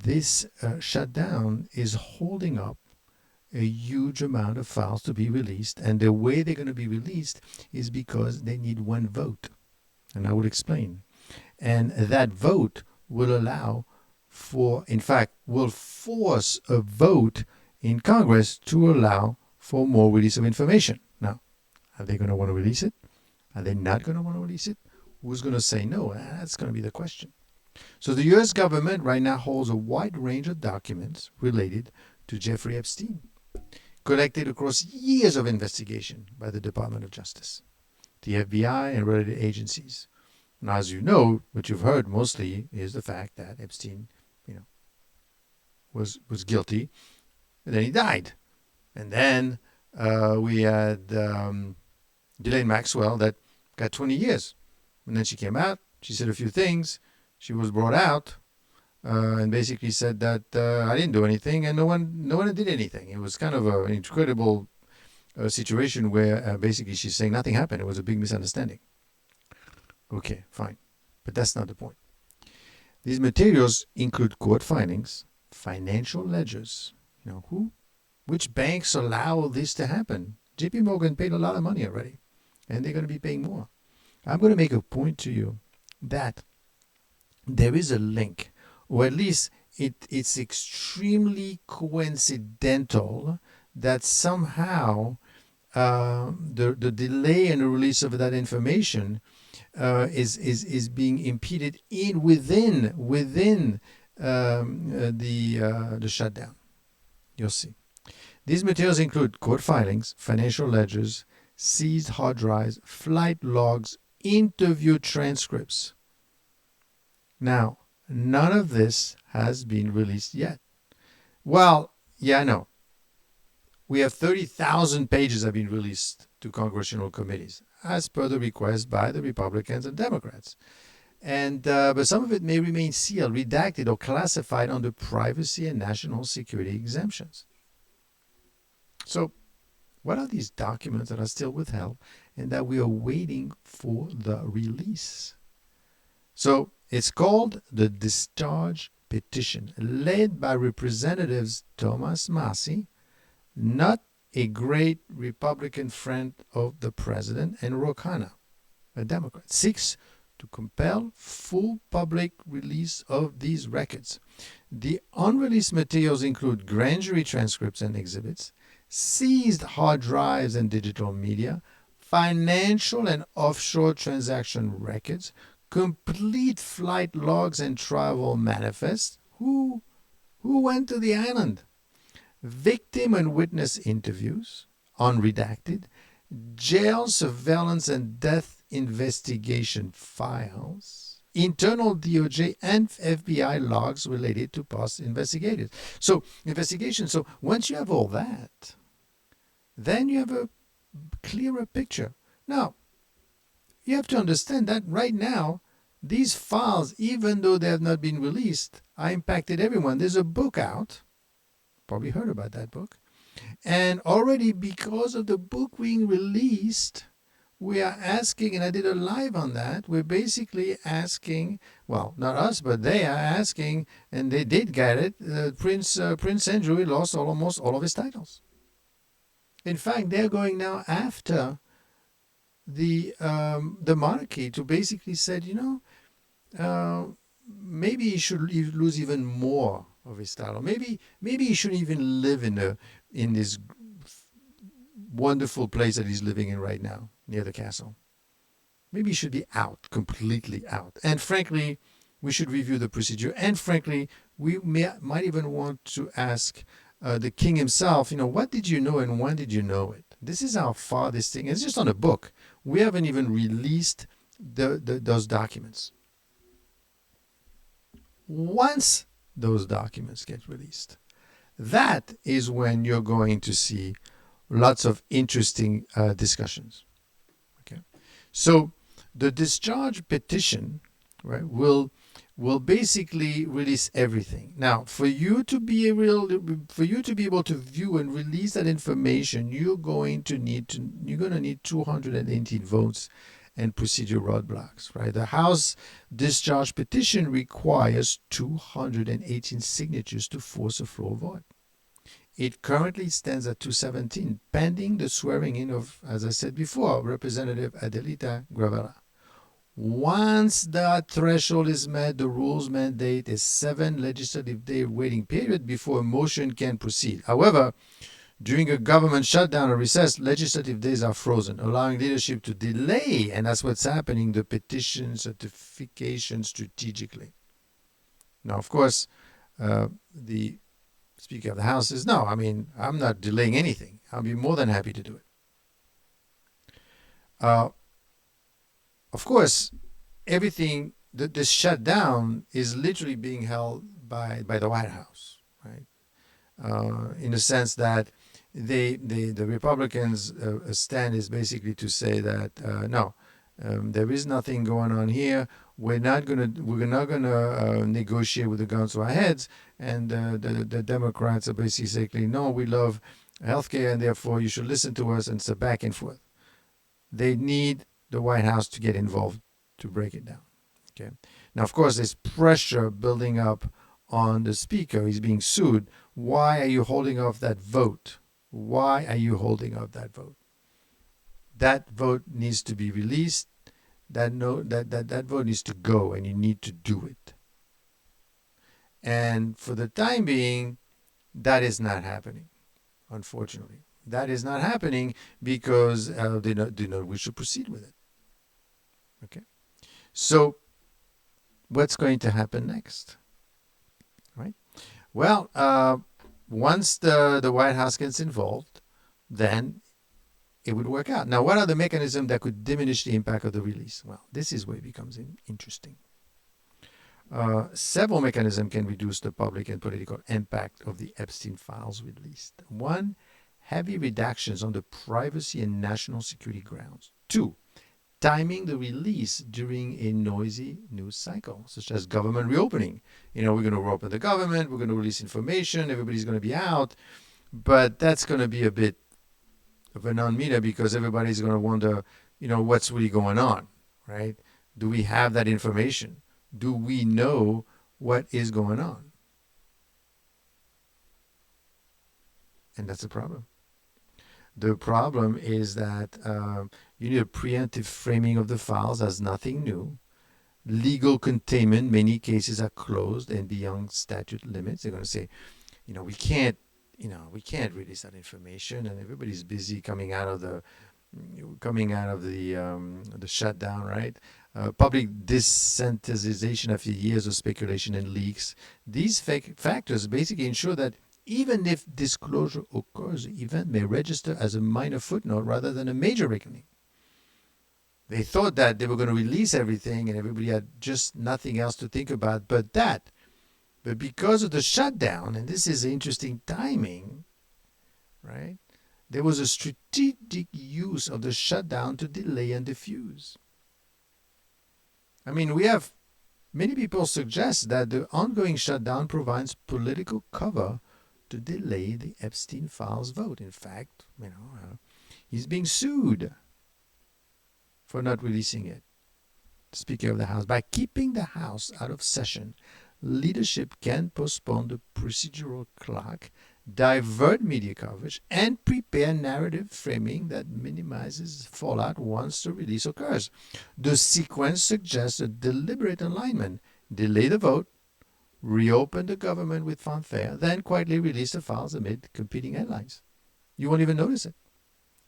this shutdown is holding up a huge amount of files to be released. And the way they're going to be released is because they need one vote. And I will explain. And that vote will allow for, in fact, will force a vote in Congress to allow for more release of information. Now, are they going to want to release it? Are they not going to want to release it? Who's going to say no? That's going to be the question. So the U.S. government right now holds a wide range of documents related to Jeffrey Epstein, collected across years of investigation by the Department of Justice, the FBI, and related agencies. Now, as you know, what you've heard mostly is the fact that Epstein, was guilty, and then he died. And then we had Ghislaine Maxwell that got 20 years. And then she came out, she said a few things, she was brought out, and basically said that I didn't do anything, and no one did anything. It was kind of an incredible situation where basically she's saying nothing happened. It was a big misunderstanding. Okay, fine. But that's not the point. These materials include court filings, financial ledgers. Which banks allow this to happen? JP Morgan paid a lot of money already, and they're going to be paying more. I'm going to make a point to you that there is a link, or at least it's extremely coincidental that somehow the delay in the release of that information is being impeded within the shutdown. You'll see. These materials include court filings, financial ledgers, seized hard drives, flight logs, interview transcripts. Now, none of this has been released yet. Well, yeah, I know. We have 30,000 pages have been released to congressional committees, as per the request by the Republicans and Democrats. And but some of it may remain sealed, redacted, or classified under privacy and national security exemptions. So, what are these documents that are still withheld and that we are waiting for the release? So, it's called the Discharge Petition, led by Representatives Thomas Massie, not a great Republican friend of the president, and Ro Khanna, a Democrat, seeks to compel full public release of these records. The unreleased materials include grand jury transcripts and exhibits, seized hard drives and digital media, financial and offshore transaction records, complete flight logs and travel manifests. Who went to the island? Victim and witness interviews, unredacted, jail surveillance and death investigation files, internal DOJ and FBI logs related to past investigators. So once you have all that, then you have a clearer picture. Now, you have to understand that right now, these files, even though they have not been released, are impacted everyone. There's a book out. Probably heard about that book. And already because of the book being released, we are asking, and I did a live on that, we're basically asking, well, not us, but they are asking, and they did get it, Prince Andrew lost almost all of his titles. In fact, they're going now after the monarchy to basically say, maybe he should lose even more of his title. Maybe he shouldn't even live in this wonderful place that he's living in right now near the castle. Maybe he should be out, completely out. And frankly, we should review the procedure. And frankly, we might even want to ask the king himself, what did you know and when did you know it? This is how far this thing is. It's just on a book. We haven't even released those documents. Once those documents get released, that is when you're going to see lots of interesting discussions. Okay, so the discharge petition, right, will basically release everything. Now, for you to be able to view and release that information, you're going to need 218 votes, and procedural roadblocks, right? The House discharge petition requires 218 signatures to force a floor vote. It currently stands at 217, pending the swearing in of, as I said before, Representative Adelita Gravella. Once that threshold is met, the rules mandate a 7 legislative day waiting period before a motion can proceed. However, during a government shutdown or recess, legislative days are frozen, allowing leadership to delay, and that's what's happening, the petition certification strategically. Now, of course, the Speaker of the House says, no, I'm not delaying anything. I'll be more than happy to do it. Of course, everything, this shutdown is literally being held by the White House, right? In the sense that the Republicans' stand is basically to say that no, there is nothing going on here. We're not gonna negotiate with the guns to our heads. And the Democrats are basically saying, no, we love healthcare, and therefore you should listen to us. And it's a back and forth. They need the White House to get involved to break it down. Okay. Now, of course, there's pressure building up on the Speaker. He's being sued. Why are you holding off that vote? Why are you holding off that vote? That vote needs to be released. That vote needs to go, and you need to do it. And for the time being, that is not happening, unfortunately. That is not happening because they do not wish to proceed with it. Okay. So what's going to happen next? Right? Well, once the White House gets involved, then it would work out. Now, what are the mechanisms that could diminish the impact of the release? Well, this is where it becomes interesting. Several mechanisms can reduce the public and political impact of the Epstein files released. 1, heavy reductions on the privacy and national security grounds. 2, timing the release during a noisy news cycle, such as government reopening. We're going to reopen the government, we're going to release information, everybody's going to be out, but that's going to be a bit of a non-meter because everybody's going to wonder, what's really going on, right? Do we have that information? Do we know what is going on? And that's a problem. The problem is that you need a preemptive framing of the files as nothing new. Legal containment, many cases are closed and beyond statute limits. They're going to say, we can't release that information, and everybody's busy coming out of the shutdown, right? Public desensitization after years of speculation and leaks. These factors basically ensure that even if disclosure occurs, the event may register as a minor footnote rather than a major reckoning. They thought that they were going to release everything and everybody had just nothing else to think about but that. But because of the shutdown, and this is interesting timing, right? There was a strategic use of the shutdown to delay and diffuse. We have many people suggest that the ongoing shutdown provides political cover to delay the Epstein files vote. In fact, he's being sued for not releasing it. Speaker of the House, by keeping the House out of session, leadership can postpone the procedural clock, divert media coverage, and prepare narrative framing that minimizes fallout once the release occurs. The sequence suggests a deliberate alignment: delay the vote, reopen the government with fanfare, then quietly release the files amid competing headlines. You won't even notice it.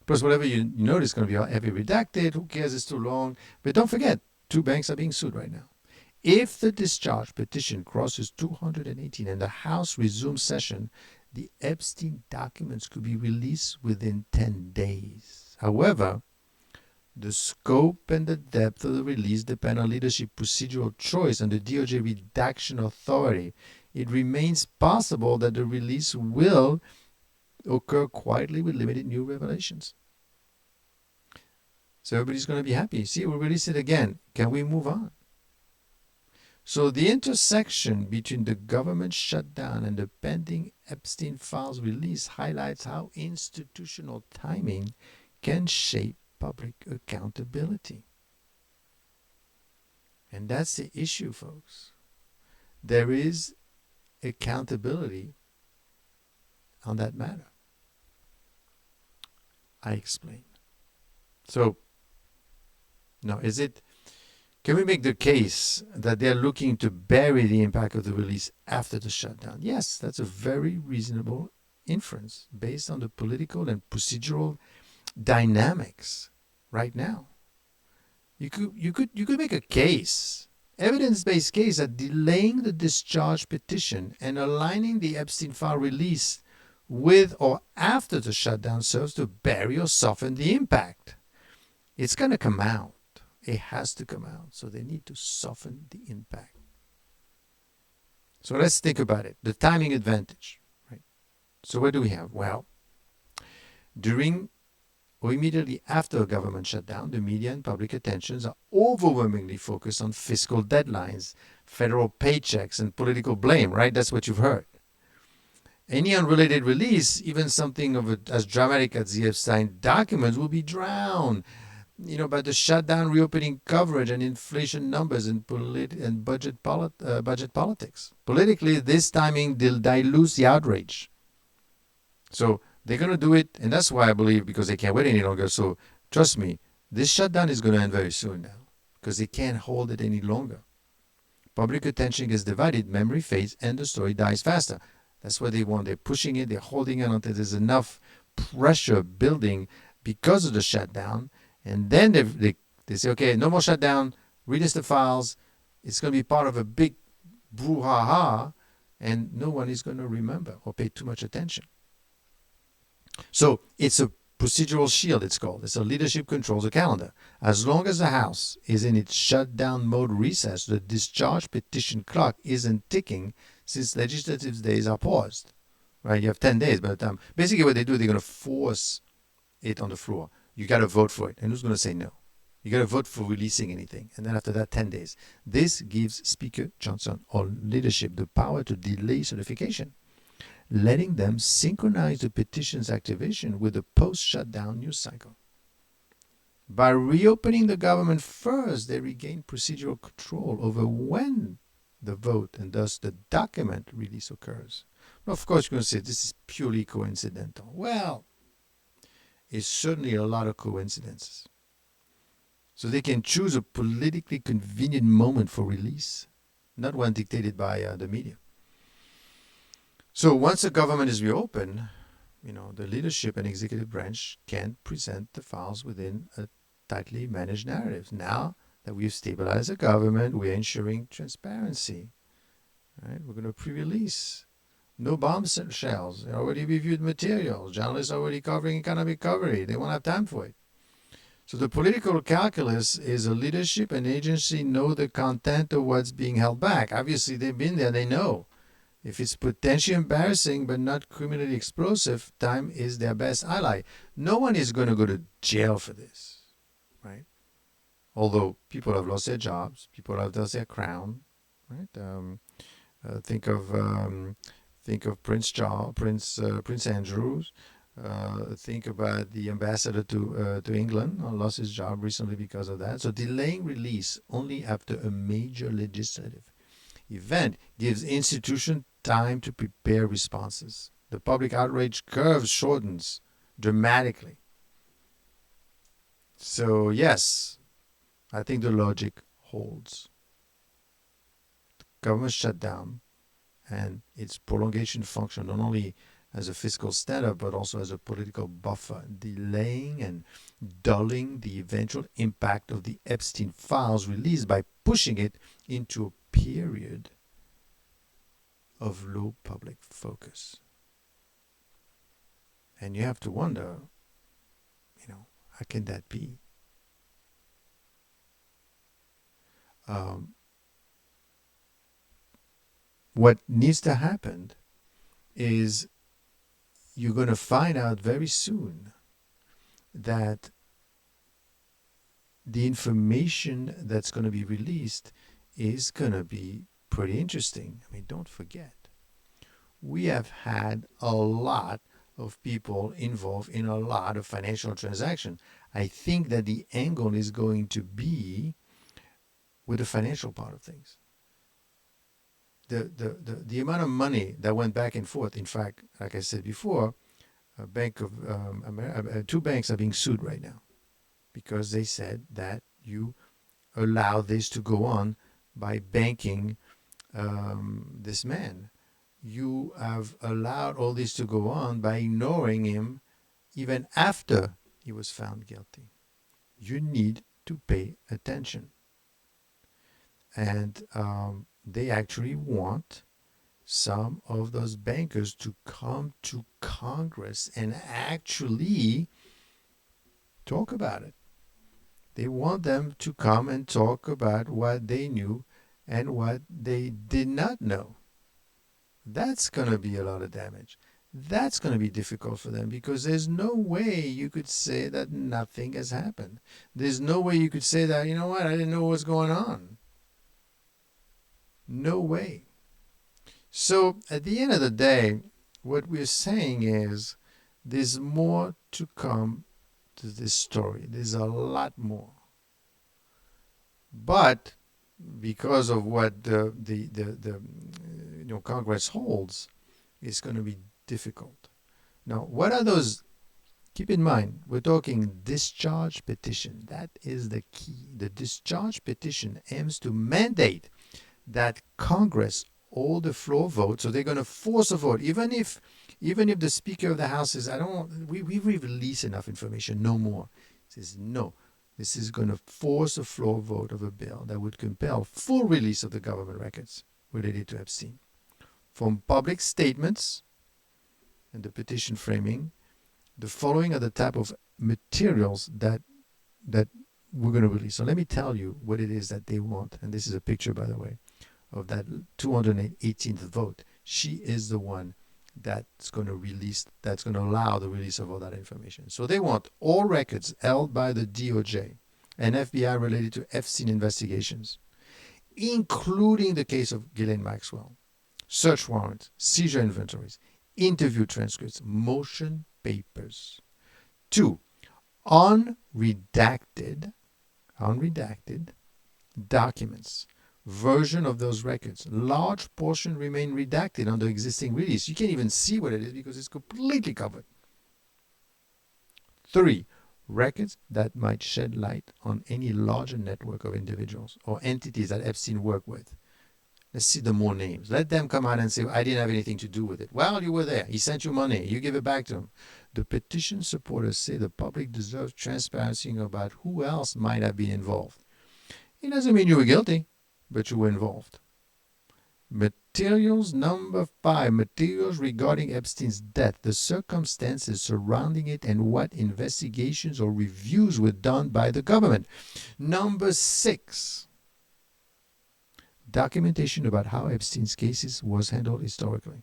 Plus, whatever you notice is going to be heavy redacted. Who cares? It's too long. But don't forget, 2 banks are being sued right now. If the discharge petition crosses 218 and the House resumes session, the Epstein documents could be released within 10 days. However, the scope and the depth of the release depend on leadership procedural choice and the DOJ redaction authority. It remains possible that the release will occur quietly with limited new revelations. So everybody's going to be happy. See, we'll release it again. Can we move on? So the intersection between the government shutdown and the pending Epstein files release highlights how institutional timing can shape public accountability. And that's the issue, folks. There is accountability on that matter. I explain. So, now, can we make the case that they're looking to bury the impact of the release after the shutdown? Yes, that's a very reasonable inference based on the political and procedural dynamics right now. You could make a case, evidence-based case, that delaying the discharge petition and aligning the Epstein file release with or after the shutdown serves to bury or soften the impact. It's going to come out. It has to come out. So they need to soften the impact. So let's think about it. The timing advantage, right? So what do we have? Well, during or immediately after a government shutdown, the media and public attentions are overwhelmingly focused on fiscal deadlines, federal paychecks, and political blame, right? That's what you've heard. Any unrelated release, even something as dramatic as the Epstein documents, will be drowned, by the shutdown, reopening coverage, and inflation numbers and budget politics. Politically, this timing dilutes the outrage. So they're going to do it, and that's why I believe, because they can't wait any longer. So trust me, this shutdown is going to end very soon now, because they can't hold it any longer. Public attention gets divided, memory fades, and the story dies faster. That's what they want. They're pushing it. They're holding it until there's enough pressure building because of the shutdown. And then they say, okay, no more shutdown. Release the files. It's going to be part of a big brouhaha, and no one is going to remember or pay too much attention. So it's a procedural shield, it's called. It's a leadership controls the calendar. As long as the House is in its shutdown mode recess, the discharge petition clock isn't ticking since legislative days are paused. Right? You have 10 days by the time. Basically what they do, they're going to force it on the floor. You got to vote for it. And who's going to say no? You got to vote for releasing anything. And then after that, 10 days. This gives Speaker Johnson or leadership the power to delay certification, letting them synchronize the petition's activation with the post-shutdown news cycle. By reopening the government first, they regain procedural control over when the vote and thus the document release occurs. Now, of course, you're going to say this is purely coincidental. Well, it's certainly a lot of coincidences. So they can choose a politically convenient moment for release, not one dictated by the media. So once the government is reopened, the leadership and executive branch can present the files within a tightly managed narrative. Now that we've stabilized the government, we're ensuring transparency. Right? We're going to pre-release. No bomb shells. They already reviewed materials. Journalists are already covering economic recovery. They won't have time for it. So the political calculus is a leadership and agency know the content of what's being held back. Obviously, they've been there. They know. If it's potentially embarrassing but not criminally explosive, time is their best ally. No one is going to go to jail for this, right? Although people have lost their jobs, people have lost their crown, right? Think of Prince Andrews. Think about the ambassador to England, lost his job recently because of that. So delaying release only after a major legislative event gives institutions time to prepare responses. The public outrage curve shortens dramatically. So yes, I think the logic holds. The government shutdown and its prolongation function not only as a fiscal stand-up but also as a political buffer, delaying and dulling the eventual impact of the Epstein files release by pushing it into a period of low public focus. And you have to wonder, how can that be? What needs to happen is you're going to find out very soon that the information that's going to be released is going to be pretty interesting. I mean, don't forget, we have had a lot of people involved in a lot of financial transactions. I think that the angle is going to be with the financial part of things. The amount of money that went back and forth. In fact, like I said before, two banks are being sued right now because they said that you allow this to go on by banking this man. You have allowed all this to go on by ignoring him even after he was found guilty. You need to pay attention. And they actually want some of those bankers to come to Congress and actually talk about it. They want them to come and talk about what they knew and what they did not know. That's going to be a lot of damage. That's going to be difficult for them because there's no way you could say that nothing has happened. There's no way you could say that, you know what, I didn't know what's going on. No way. So at the end of the day, what we're saying is there's more to come to this story. There's a lot more. But because of what the Congress holds, it's going to be difficult. Now, what are those? Keep in mind, we're talking discharge petition. That is the key. The discharge petition aims to mandate that Congress hold the floor vote. So they're going to force a vote, even if the Speaker of the House says, we've released enough information, no more. He says, no, this is going to force a floor vote of a bill that would compel full release of the government records related to Epstein. From public statements and the petition framing, the following are the type of materials that we're going to release. So let me tell you what it is that they want. And this is a picture, by the way, of that 218th vote. She is the one that's going to allow the release of all that information. So they want all records held by the DOJ and FBI related to Epstein investigations, including the case of Ghislaine Maxwell, search warrants, seizure inventories, interview transcripts, motion papers. 2, unredacted documents, version of those records. Large portion remain redacted under existing release. You can't even see what it is because it's completely covered. 3, records that might shed light on any larger network of individuals or entities that Epstein worked with. Let's see the more names. Let them come out and say, I didn't have anything to do with it. Well, you were there. He sent you money. You give it back to him. The petition supporters say the public deserves transparency about who else might have been involved. It doesn't mean you were guilty, but you were involved. Materials number 5, materials regarding Epstein's death, the circumstances surrounding it, and what investigations or reviews were done by the government. Number 6, documentation about how Epstein's cases was handled historically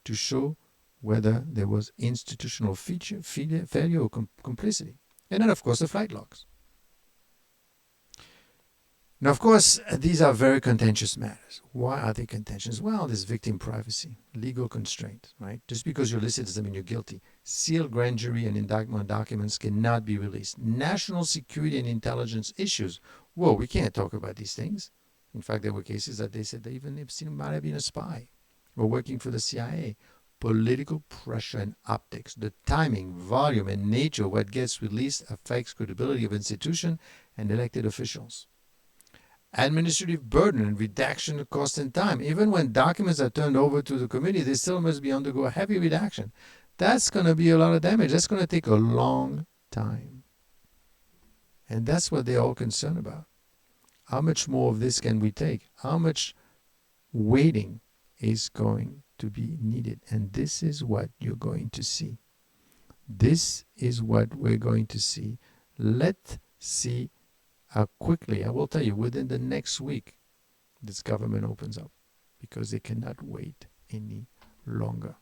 to show whether there was institutional failure or complicity. And then, of course, the flight logs. Now, of course, these are very contentious matters. Why are they contentious? Well, there's victim privacy, legal constraint, right? Just because you're listed doesn't mean you're guilty. Sealed grand jury and indictment documents cannot be released. National security and intelligence issues. Whoa, we can't talk about these things. In fact, there were cases that they said that even Epstein might have been a spy or working for the CIA. Political pressure and optics. The timing, volume, and nature of what gets released affects credibility of institutions and elected officials. Administrative burden and redaction of cost and time. Even when documents are turned over to the committee, they still must undergo a heavy redaction. That's going to be a lot of damage. That's going to take a long time. And that's what they're all concerned about. How much more of this can we take? How much waiting is going to be needed? And this is what you're going to see. This is what we're going to see. Let's see how quickly, I will tell you, within the next week, this government opens up because they cannot wait any longer.